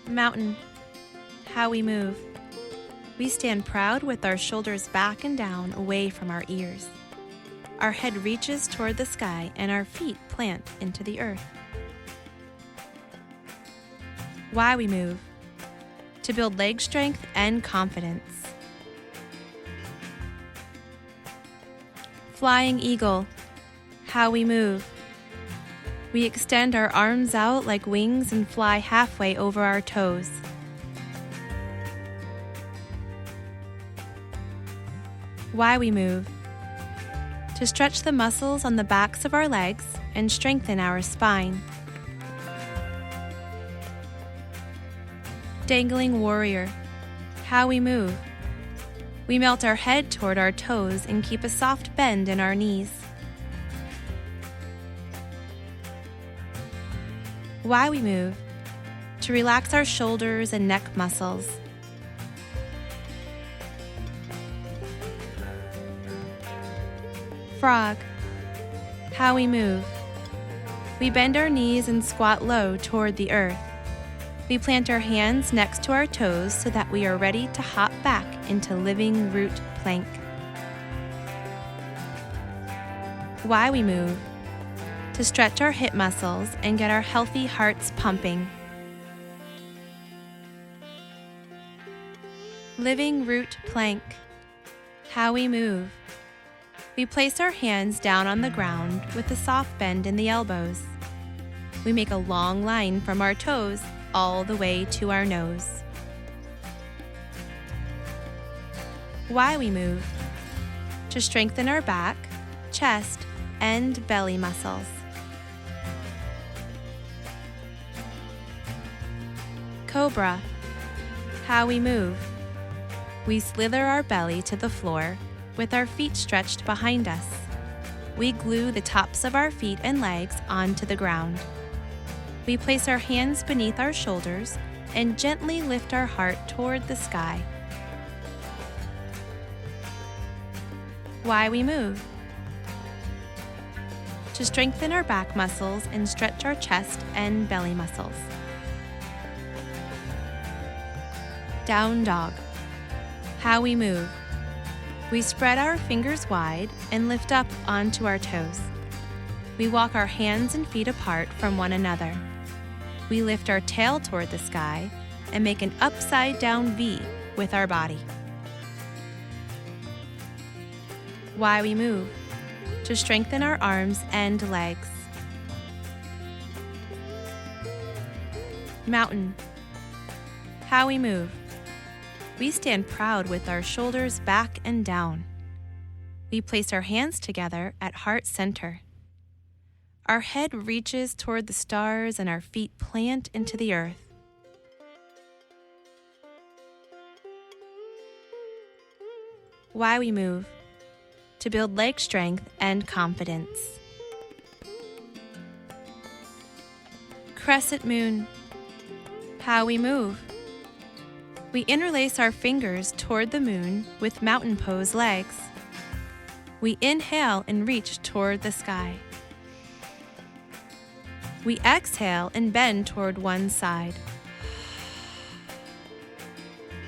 Mountain. How we move. We stand proud with our shoulders back and down away from our ears. Our head reaches toward the sky and our feet plant into the earth. Why we move. To build leg strength and confidence. Flying eagle. How we move. We extend our arms out like wings and fly halfway over our toes. Why we move. To stretch the muscles on the backs of our legs and strengthen our spine. Dangling Warrior. How we move. We melt our head toward our toes and keep a soft bend in our knees. Why we move. To relax our shoulders and neck muscles. Frog. How we move. We bend our knees and squat low toward the earth. We plant our hands next to our toes so that we are ready to hop back into living root plank. Why we move. To stretch our hip muscles and get our healthy hearts pumping. Living root plank. How we move. We place our hands down on the ground with a soft bend in the elbows. We make a long line from our toes all the way to our nose. Why we move. To strengthen our back, chest, and belly muscles. Cobra. How we move. We slither our belly to the floor with our feet stretched behind us. We glue the tops of our feet and legs onto the ground. We place our hands beneath our shoulders and gently lift our heart toward the sky. Why we move. To strengthen our back muscles and stretch our chest and belly muscles. Down dog. How we move. We spread our fingers wide and lift up onto our toes. We walk our hands and feet apart from one another. We lift our tail toward the sky and make an upside down V with our body. Why we move. To strengthen our arms and legs. Mountain. How we move. We stand proud with our shoulders back and down. We place our hands together at heart center. Our head reaches toward the stars and our feet plant into the earth. Why we move. To build leg strength and confidence. Crescent Moon. How we move. We interlace our fingers toward the moon with mountain pose legs. We inhale and reach toward the sky. We exhale and bend toward one side.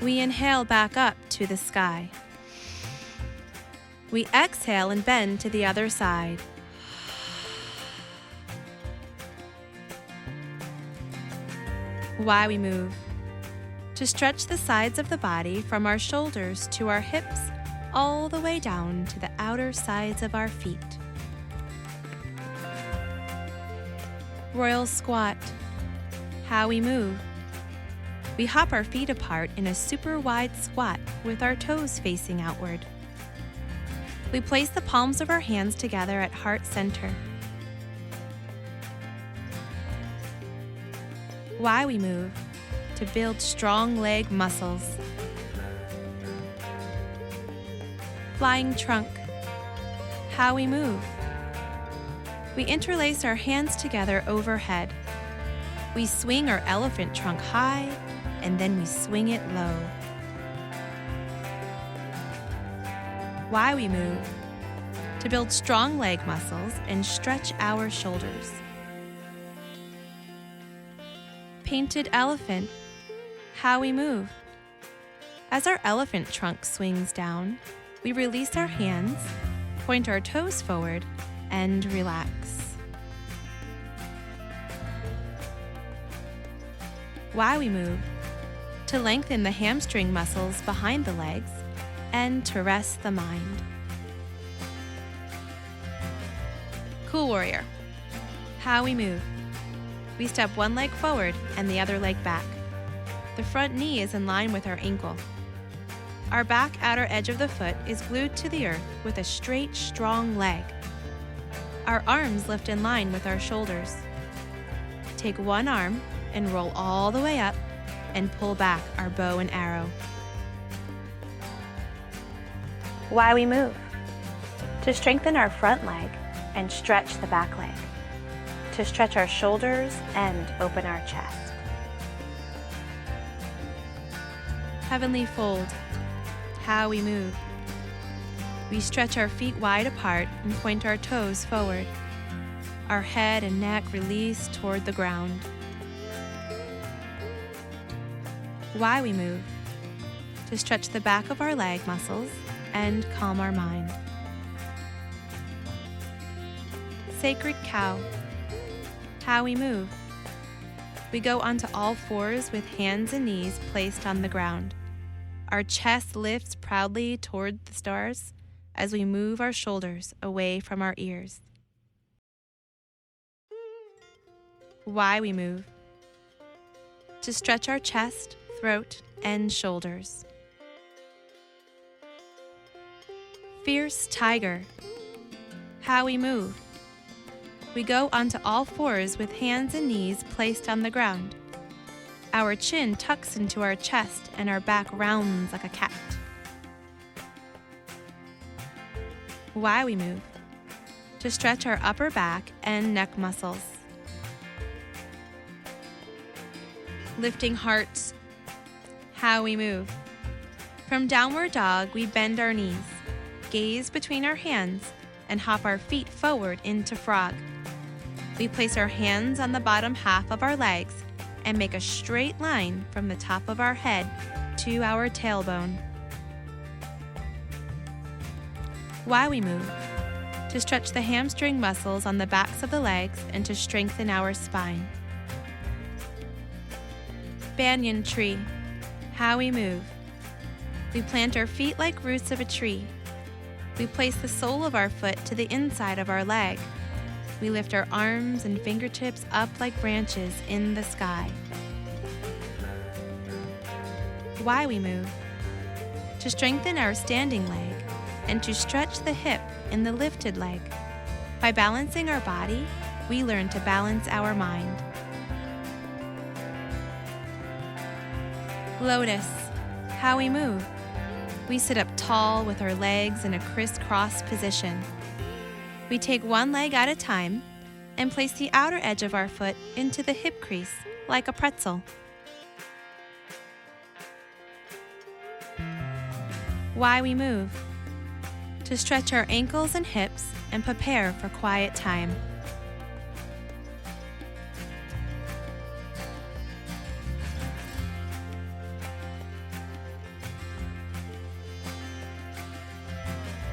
We inhale back up to the sky. We exhale and bend to the other side. Why we move. To stretch the sides of the body from our shoulders to our hips all the way down to the outer sides of our feet. Royal squat. How we move. We hop our feet apart in a super wide squat with our toes facing outward. We place the palms of our hands together at heart center. Why we move. To build strong leg muscles. Flying trunk. How we move. We interlace our hands together overhead. We swing our elephant trunk high, and then we swing it low. Why we move. To build strong leg muscles and stretch our shoulders. Painted elephant. How we move. As our elephant trunk swings down, we release our hands, point our toes forward, and relax. Why we move. To lengthen the hamstring muscles behind the legs and to rest the mind. Cool Warrior. How we move. We step one leg forward and the other leg back. The front knee is in line with our ankle. Our back outer edge of the foot is glued to the earth with a straight, strong leg. Our arms lift in line with our shoulders. Take one arm and roll all the way up and pull back our bow and arrow. Why we move. To strengthen our front leg and stretch the back leg. To stretch our shoulders and open our chest. Heavenly fold. How we move. We stretch our feet wide apart and point our toes forward. Our head and neck release toward the ground. Why we move. To stretch the back of our leg muscles and calm our mind. Sacred cow. How we move. We go onto all fours with hands and knees placed on the ground. Our chest lifts proudly toward the stars as we move our shoulders away from our ears. Why we move. To stretch our chest, throat, and shoulders. Fierce tiger. How we move. We go onto all fours with hands and knees placed on the ground. Our chin tucks into our chest and our back rounds like a cat. Why we move. To stretch our upper back and neck muscles. Lifting hearts. How we move. From downward dog, we bend our knees, gaze between our hands, and hop our feet forward into frog. We place our hands on the bottom half of our legs and make a straight line from the top of our head to our tailbone. Why we move. To stretch the hamstring muscles on the backs of the legs and to strengthen our spine. Banyan Tree. How we move. We plant our feet like roots of a tree. We place the sole of our foot to the inside of our leg. We lift our arms and fingertips up like branches in the sky. Why we move. To strengthen our standing leg and to stretch the hip in the lifted leg. By balancing our body, we learn to balance our mind. Lotus. How we move. We sit up tall with our legs in a crisscross position. We take one leg at a time and place the outer edge of our foot into the hip crease like a pretzel. Why we move. To stretch our ankles and hips and prepare for quiet time.